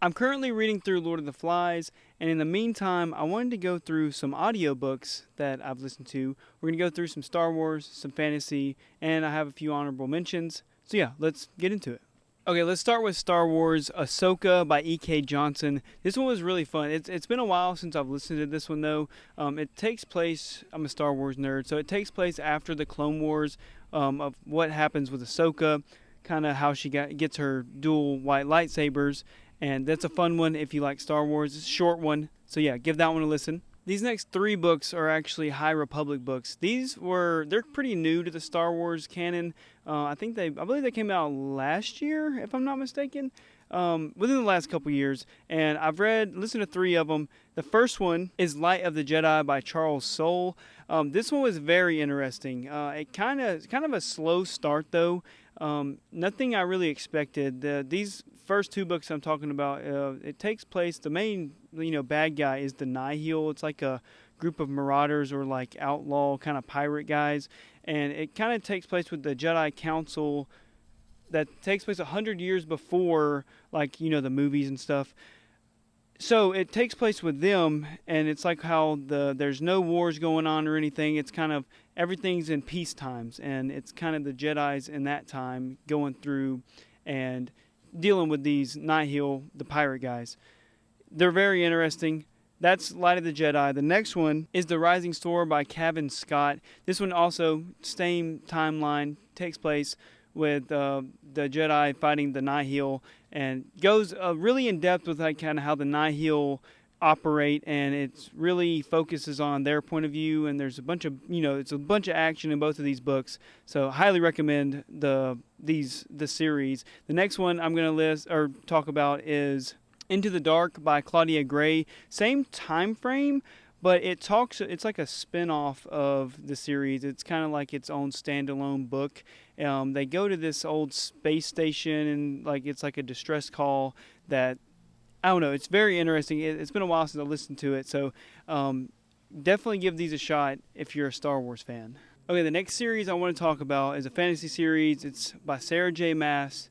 I'm currently reading through Lord of the Flies, and in the meantime, I wanted to go through some audiobooks that I've listened to. We're going to go through some Star Wars, some fantasy, and I have a few honorable mentions. So yeah, let's get into it. Okay, let's start with Star Wars Ahsoka by E.K. Johnson. This one was really fun. It's been a while since I've listened to this one, though. It takes place, I'm a Star Wars nerd, so it takes place after the Clone Wars, of what happens with Ahsoka, kind of how she gets her dual white lightsabers. And that's a fun one if you like Star Wars. It's a short one, so yeah, give that one a listen. These next three books are actually High Republic books. They're pretty new to the Star Wars canon. I believe they came out last year, if I'm not mistaken, within the last couple years. And I've listened to three of them. The first one is Light of the Jedi by Charles Soule. This one was very interesting. It's kind of a slow start though. Nothing I really expected. These first two books I'm talking about, it takes place. The main, bad guy is the Nihil. It's like a group of marauders or like outlaw kind of pirate guys, and it kind of takes place with the Jedi Council. That takes place 100 years before, the movies and stuff. So it takes place with them, and it's like how there's no wars going on or anything. It's kind of everything's in peace times, and it's kind of the Jedi's in that time going through and dealing with these Nihil, the pirate guys. They're very interesting. That's Light of the Jedi. The next one is The Rising Storm by Cavan Scott. This one also, same timeline, takes place with the Jedi fighting the Nihil, and goes really in depth with kind of how the Nihil operate, and it really focuses on their point of view. And there's a bunch of it's a bunch of action in both of these books. So highly recommend the series. The next one I'm going to list or talk about is Into the Dark by Claudia Gray. Same time frame, but it's like a spin-off of the series. It's kind of like its own standalone book. They go to this old space station, and it's like a distress call that, I don't know, it's very interesting. It's been a while since I listened to it, so definitely give these a shot if you're a Star Wars fan. Okay, the next series I want to talk about is a fantasy series. It's by Sarah J. Maas.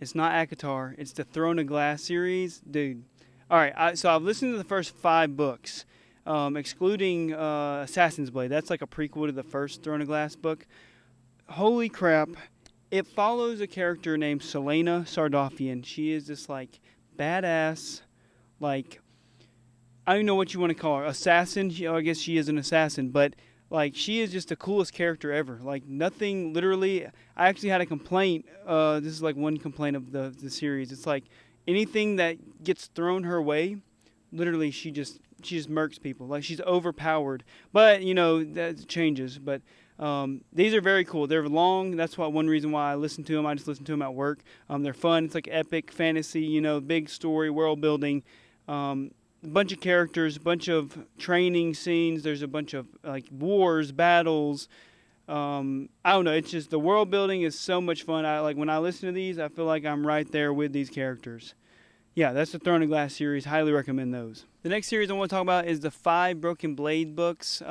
It's not ACOTAR. It's the Throne of Glass series. Dude. All right, so I've listened to the first 5 books, excluding Assassin's Blade. That's like a prequel to the first Throne of Glass book. Holy crap. It follows a character named Selena Sardofian. She is this, badass, I don't even know what you want to call her. Assassin? I guess she is an assassin, but she is just the coolest character ever. Nothing, literally. I actually had a complaint. This is one complaint of the series. It's anything that gets thrown her way, literally she just murks people. She's overpowered. But that changes. But these are very cool. They're long. That's one reason why I listen to them. I just listen to them at work. They're fun. It's epic fantasy. Big story, world building. A bunch of characters, a bunch of training scenes. There's a bunch of wars, battles. I don't know. It's just the world building is so much fun. When I listen to these, I feel like I'm right there with these characters. Yeah, that's the Throne of Glass series. Highly recommend those. The next series I want to talk about is the 5 Broken Blade books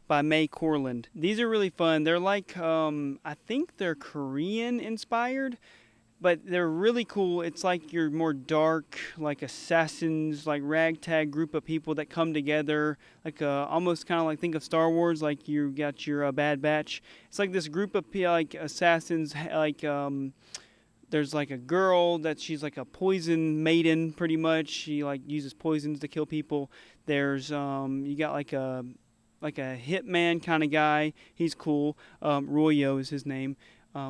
by May Corland. These are really fun. They're I think they're Korean inspired, but they're really cool. It's your more dark, assassins, ragtag group of people that come together, almost kind of think of Star Wars, you got your Bad Batch. It's this group of assassins, there's a girl that she's a poison maiden, pretty much. She uses poisons to kill people. There's you got a hitman kind of guy. He's cool. Royo is his name.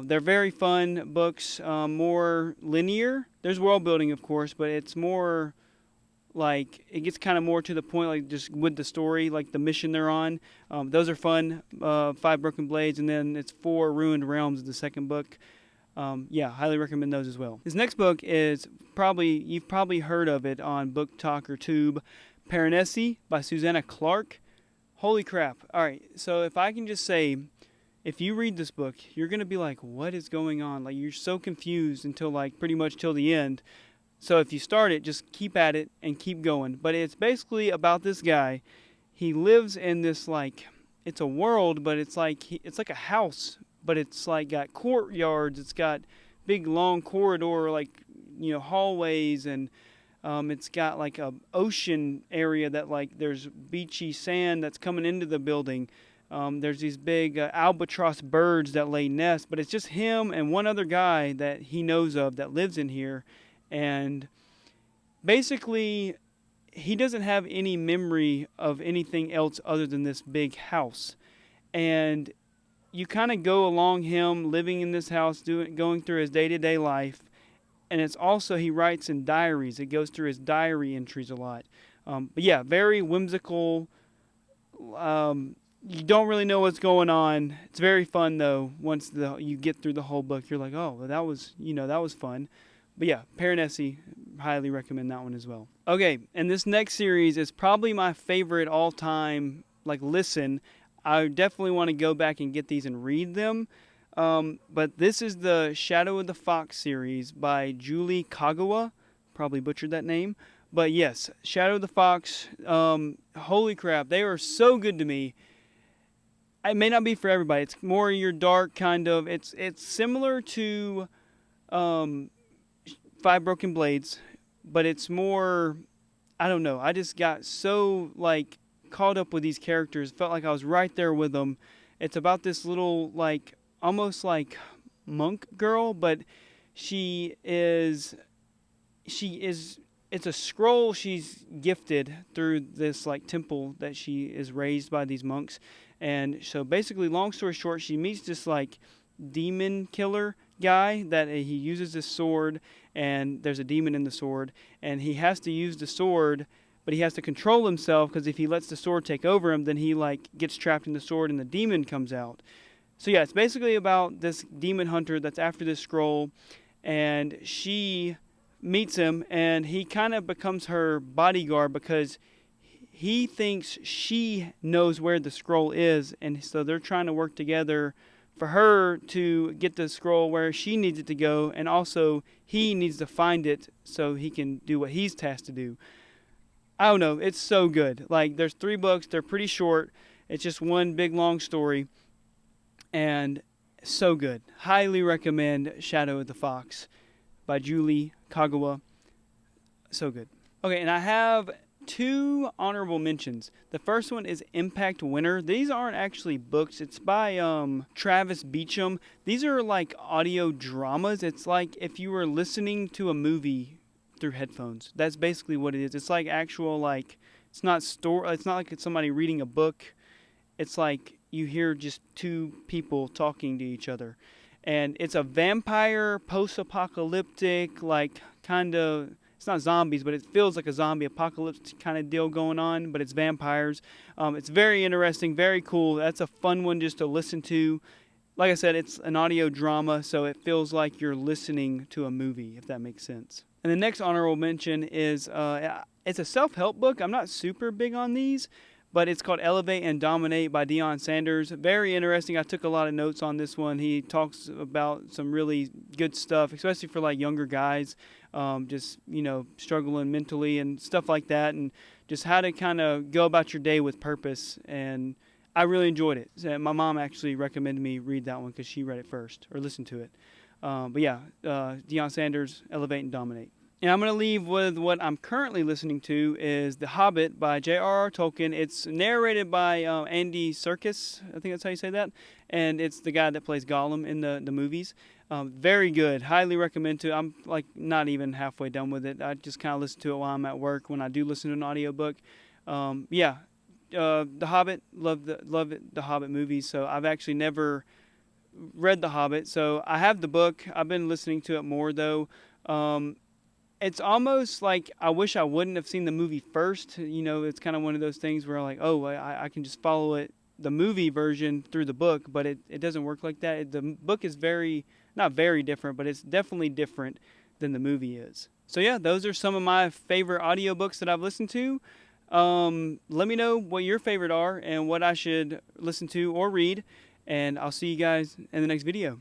They're very fun books, more linear. There's world building, of course, but it's more it gets kind of more to the point, just with the story, the mission they're on. Those are fun. 5 Broken Blades, and then it's 4 Ruined Realms, the second book. Yeah, highly recommend those as well. This next book is you've probably heard of it on Book Talk or Tube. Paranesi by Susanna Clark. Holy crap. All right, so if I can just say, if you read this book, you're going to be what is going on? You're so confused until pretty much till the end. So if you start it, just keep at it and keep going. But it's basically about this guy. He lives in this it's a world, but it's it's like a house, but it's got courtyards. It's got big long corridor, hallways, and It's got like a ocean area that like there's beachy sand that's coming into the building. There's these big albatross birds that lay nests, but it's just him and one other guy that he knows of that lives in here. And basically, he doesn't have any memory of anything else other than this big house. And you kind of go along him living in this house, going through his day-to-day life. And it's also, he writes in diaries. It goes through his diary entries a lot. But yeah, very whimsical. You don't really know what's going on. It's very fun though. Once you get through the whole book, you're like, oh, well, that was fun. But yeah, Paranesi, highly recommend that one as well. Okay, and this next series is probably my favorite all-time, listen. I definitely want to go back and get these and read them. But this is the Shadow of the Fox series by Julie Kagawa. Probably butchered that name. But yes, Shadow of the Fox, holy crap, they are so good to me. It may not be for everybody. It's more your dark kind of, it's similar to Five Broken Blades, but it's more, I don't know. I just got so caught up with these characters. Felt like I was right there with them. It's about this little almost like monk girl, but it's a scroll she's gifted through this temple that she is raised by these monks. And so basically, long story short, she meets this demon killer guy that he uses this sword, and there's a demon in the sword, and he has to use the sword, but he has to control himself, because if he lets the sword take over him, then he gets trapped in the sword and the demon comes out. So yeah, it's basically about this demon hunter that's after this scroll, and she meets him, and he kind of becomes her bodyguard because he thinks she knows where the scroll is, and so they're trying to work together for her to get the scroll where she needs it to go, and also he needs to find it so he can do what he's tasked to do. I don't know, it's so good. There's 3 books, they're pretty short, it's just one big long story, and so good. Highly recommend Shadow of the Fox by Julie Kagawa. So good. Okay, and I have 2 honorable mentions. The first one is Impact Winner. These aren't actually books. It's by Travis Beacham. These are audio dramas. It's like if you were listening to a movie through headphones. That's basically what it is. It's actual it's not like it's somebody reading a book. It's you hear just 2 people talking to each other. And it's a vampire, post-apocalyptic, kind of, it's not zombies, but it feels like a zombie apocalypse kind of deal going on, but it's vampires. It's very interesting, very cool. That's a fun one just to listen to. Like I said, it's an audio drama, so it feels like you're listening to a movie, if that makes sense. And the next honorable mention is, it's a self-help book. I'm not super big on these, but it's called Elevate and Dominate by Deion Sanders. Very interesting. I took a lot of notes on this one. He talks about some really good stuff, especially for younger guys, just, struggling mentally and stuff like that, and just how to kind of go about your day with purpose. And I really enjoyed it. So my mom actually recommended me read that one because she read it first, or listened to it. But yeah, Deion Sanders, Elevate and Dominate. And I'm going to leave with what I'm currently listening to is The Hobbit by J.R.R. Tolkien. It's narrated by Andy Serkis, I think that's how you say that, and it's the guy that plays Gollum in the movies. Very good. Highly recommend to. I'm not even halfway done with it. I just kind of listen to it while I'm at work when I do listen to an audiobook. The Hobbit, love the Hobbit movies, so I've actually never read The Hobbit, so I have the book. I've been listening to it more, though. It's almost like I wish I wouldn't have seen the movie first. It's kind of one of those things where I can just follow the movie version through the book, but it doesn't work like that. The book is not very different, but it's definitely different than the movie is. So yeah, those are some of my favorite audiobooks that I've listened to. Let me know what your favorite are and what I should listen to or read, and I'll see you guys in the next video.